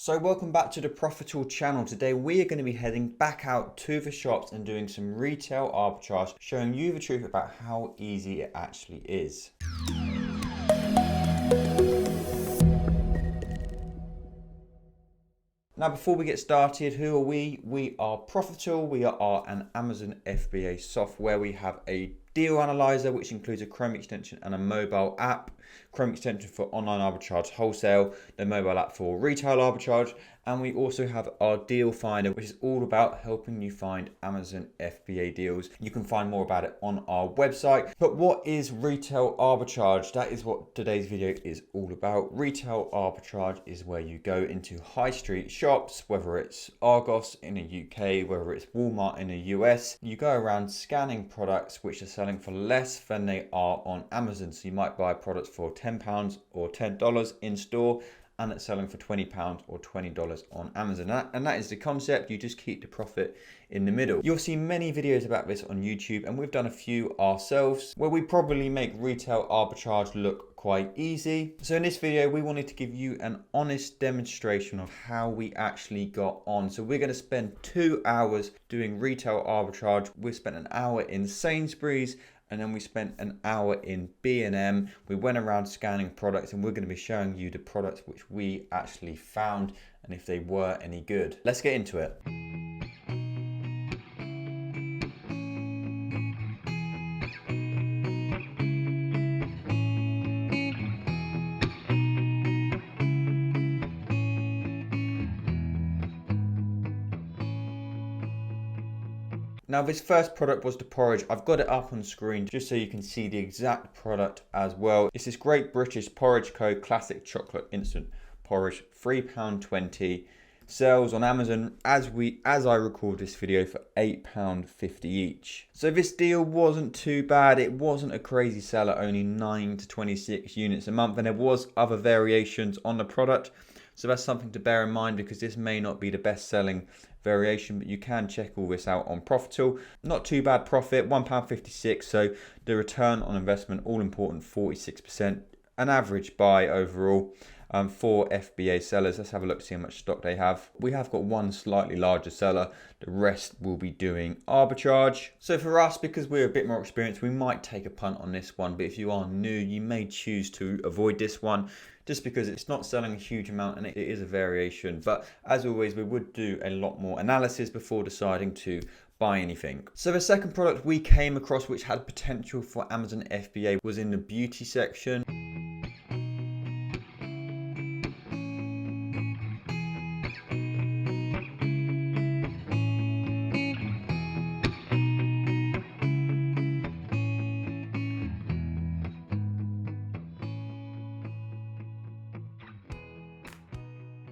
So welcome back to the Profitl channel. Today we are going to be heading back out to the shops and doing some retail arbitrage, showing you the truth about how easy it actually is. Now before we get started, who are we? We are Profitl. We are an Amazon FBA software. We have a deal analyzer which includes a Chrome extension and a mobile app. Chrome extension for online arbitrage wholesale, the mobile app for retail arbitrage, and we also have our deal finder, which is all about helping you find Amazon FBA deals. You can find more about it on our website. But what is retail arbitrage? That is what today's video is all about. Retail arbitrage is where you go into high street shops, whether it's Argos in the UK, whether it's Walmart in the US. You go around scanning products which are selling for less than they are on Amazon. So you might buy products for £10 or $10 in store, and it's selling for £20 or $20 on Amazon. And that is the concept. You just keep the profit in the middle. You'll see many videos about this on YouTube, and we've done a few ourselves where we probably make retail arbitrage look quite easy. So in this video, we wanted to give you an honest demonstration of how we actually got on. So we're going to spend 2 hours doing retail arbitrage. We spent an hour in Sainsburys, and then we spent an hour in B&M. We went around scanning products, and we're going to be showing you the products which we actually found and if they were any good. Let's get into it. Now this first product was the porridge. I've got it up on screen just so you can see the exact product as well. It's this Great British Porridge Co. Classic Chocolate Instant Porridge, £3.20. Sells on Amazon as I record this video for £8.50 each. So this deal wasn't too bad. It wasn't a crazy seller, only 9 to 26 units a month, and there was other variations on the product. So that's something to bear in mind, because this may not be the best selling variation, but you can check all this out on Profitl. Not too bad profit, £1.56. So the return on investment, all important, 46%. An average buy overall for FBA sellers. Let's have a look to see how much stock they have. We have got one slightly larger seller. The rest will be doing arbitrage. So for us, because we're a bit more experienced, we might take a punt on this one. But if you are new, you may choose to avoid this one, just because it's not selling a huge amount and it is a variation. But as always, we would do a lot more analysis before deciding to buy anything. So the second product we came across which had potential for Amazon FBA was in the beauty section.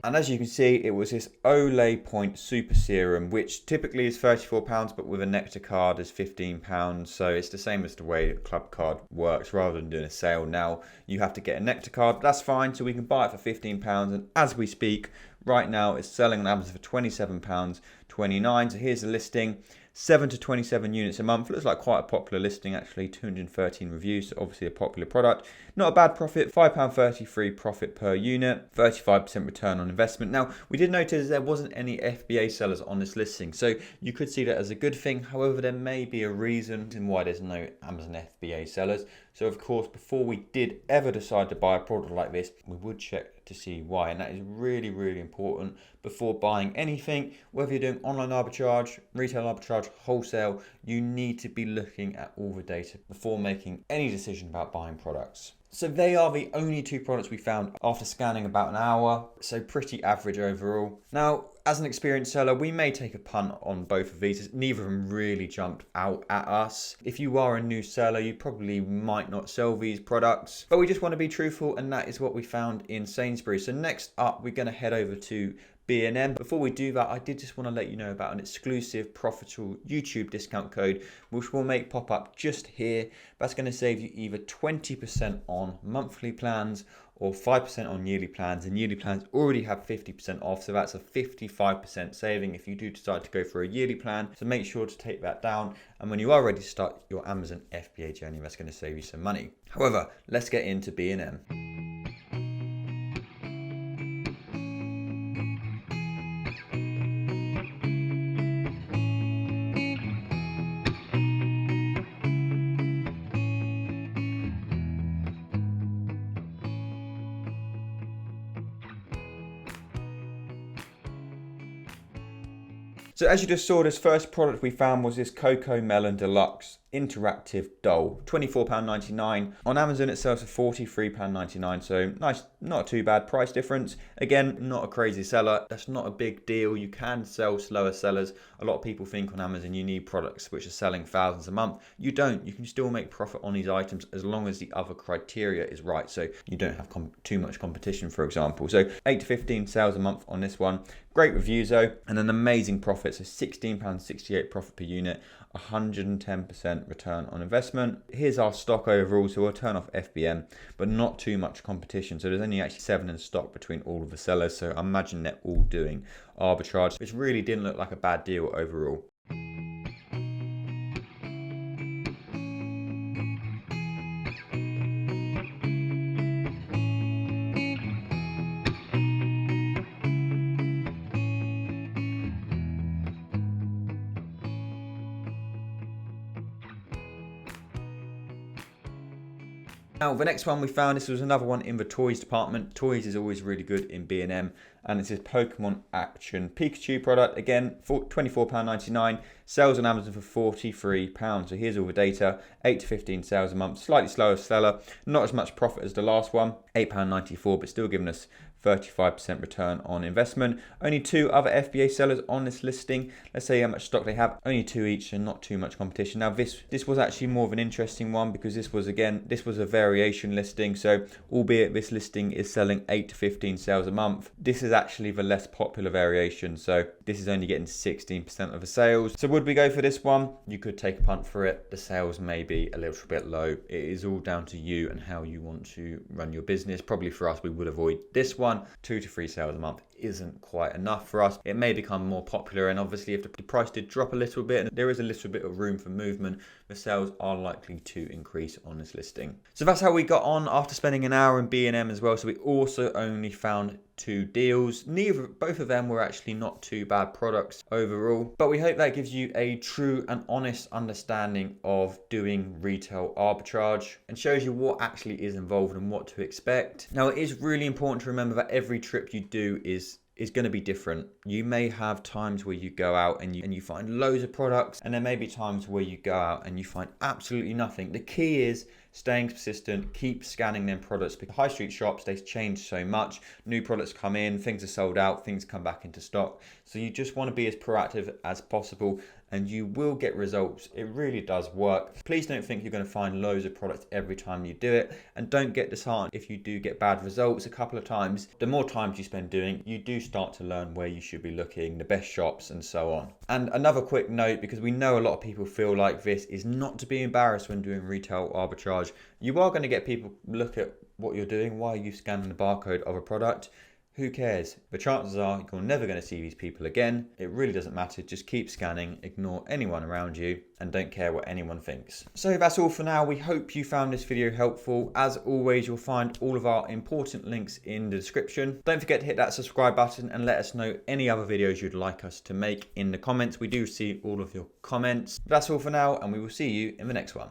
And as you can see, it was this Olay Point Super Serum, which typically is £34, but with a Nectar card is £15. So it's the same as the way a club card works. Rather than doing a sale now, you have to get a Nectar card. That's fine, so we can buy it for £15. And as we speak, right now it's selling on Amazon for £27.29. So here's the listing. 7 to 27 units a month. Looks like quite a popular listing actually. 213 reviews, so obviously a popular product. Not a bad profit, £5.33 profit per unit, 35% return on investment. Now we did notice there wasn't any FBA sellers on this listing, so you could see that as a good thing. However, there may be a reason why there's no Amazon FBA sellers. So of course, before we did ever decide to buy a product like this, we would check to see why, and that is really, really important before buying anything. Whether you're doing online arbitrage, retail arbitrage, wholesale, you need to be looking at all the data before making any decision about buying products. So they are the only two products we found after scanning about an hour, so pretty average overall. Now, as an experienced seller, we may take a punt on both of these. Neither of them really jumped out at us. If you are a new seller, you probably might not sell these products, but we just want to be truthful, and that is what we found in Sainsburys. So next up, we're going to head over to B&M. Before we do that, I did just want to let you know about an exclusive Profitl YouTube discount code, which will make pop up just here. That's going to save you either 20% on monthly plans or 5% on yearly plans, and yearly plans already have 50% off, so that's a 55% saving if you do decide to go for a yearly plan. So make sure to take that down, and when you are ready to start your Amazon FBA journey, that's going to save you some money. However, let's get into B&M. So as you just saw, this first product we found was this Cocoa Melon Deluxe interactive doll, £24.99. On Amazon it sells for £43.99, so nice, not too bad price difference. Again, not a crazy seller, that's not a big deal. You can sell slower sellers. A lot of people think on Amazon you need products which are selling thousands a month. You don't. You can still make profit on these items as long as the other criteria is right, so you don't have too much competition, for example. So 8 to 15 sales a month on this one. Great reviews though, and an amazing profit, so £16.68 profit per unit, 110% return on investment. Here's our stock overall, so we'll turn off FBM, but not too much competition. So there's only actually 7 in stock between all of the sellers, so I imagine they're all doing arbitrage, which really didn't look like a bad deal overall. Now, the next one we found, this was another one in the toys department. Toys is always really good in B&M, and it's this Pokemon Action Pikachu product. Again, £24.99, sells on Amazon for £43. So here's all the data, 8 to 15 sales a month, slightly slower seller, not as much profit as the last one, £8.94, but still giving us 35% return on investment. Only 2 other FBA sellers on this listing. Let's say how much stock they have. Only 2 each and not too much competition. Now this was actually more of an interesting one because this was a variation listing. So albeit this listing is selling 8 to 15 sales a month, this is actually the less popular variation. So this is only getting 16% of the sales. So would we go for this one? You could take a punt for it. The sales may be a little bit low. It is all down to you and how you want to run your business. Probably for us, we would avoid this one. 2 to 3 sales a month isn't quite enough for us. It may become more popular, and obviously if the price did drop a little bit and there is a little bit of room for movement, the sales are likely to increase on this listing. So that's how we got on after spending an hour in B&M as well. So we also only found 2 deals. Both of them were actually not too bad products overall, but we hope that gives you a true and honest understanding of doing retail arbitrage and shows you what actually is involved and what to expect. Now, it is really important to remember that every trip you do is going to be different. You may have times where you go out and you find loads of products, and there may be times where you go out and you find absolutely nothing. The key is staying persistent, keep scanning them products, because high street shops, they change so much. New products come in, things are sold out, things come back into stock. So you just want to be as proactive as possible and you will get results. It really does work. Please don't think you're going to find loads of products every time you do it, and don't get disheartened if you do get bad results a couple of times. The more times you spend doing, you do start to learn where you should be looking, the best shops and so on. And another quick note, because we know a lot of people feel like this is not to be embarrassed when doing retail arbitrage. You are going to get people look at what you're doing. Why are you scanning the barcode of a product? Who cares? The chances are you're never going to see these people again. It really doesn't matter. Just keep scanning, ignore anyone around you, and don't care what anyone thinks. So that's all for now. We hope you found this video helpful. As always, you'll find all of our important links in the description. Don't forget to hit that subscribe button and let us know any other videos you'd like us to make in the comments. We do see all of your comments. That's all for now, and we will see you in the next one.